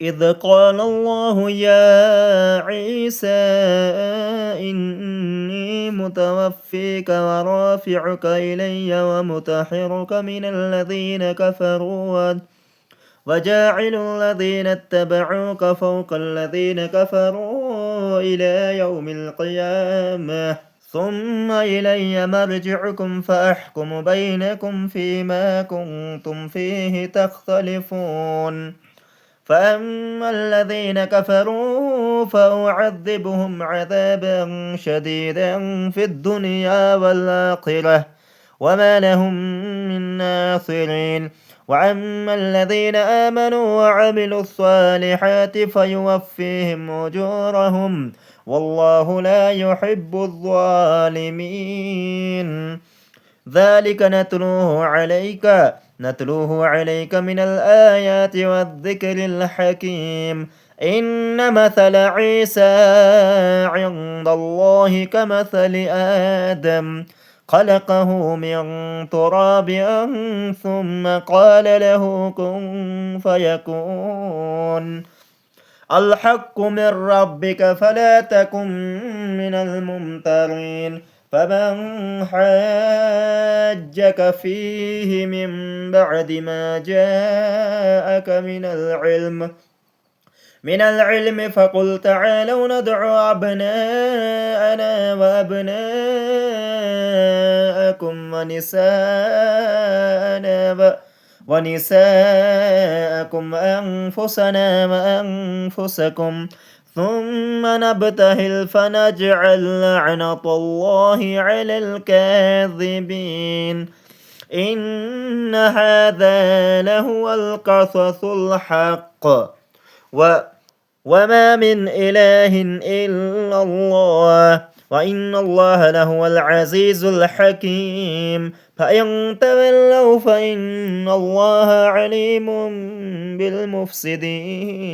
إذ قال الله يا عيسى إني متوفيك ورافعك إلي ومطهرك من الذين كفروا وجاعل الذين اتبعوك فوق الذين كفروا إلى يوم القيامة ثم إلي مرجعكم فأحكم بينكم فيما كنتم فيه تختلفون فأما الذين كفروا فأعذبهم عذابا شديدا في الدنيا والآخرة وما لهم من ناصرين وأما الذين آمنوا وعملوا الصالحات فيوفيهم أجورهم والله لا يحب الظالمين ذلك نتلوه عليك من الآيات والذكر الحكيم إن مثل عيسى عند الله كمثل آدم خلقه من تراب ثم قال له كن فيكون الحق من ربك فلا تكن من الممترين فمن حاجك فيه من بعد ما جاءك من العلم فقل تعالوا ندع أبناءنا وأبناءكم ونساءكم أنفسنا وأنفسكم ثم نبتهل فنجعل لعنة الله على الكاذبين إن هذا لهو القصص الحق وما من إله إلا الله وإن الله لهو العزيز الحكيم فإن تولوا فإن الله عليم بالمفسدين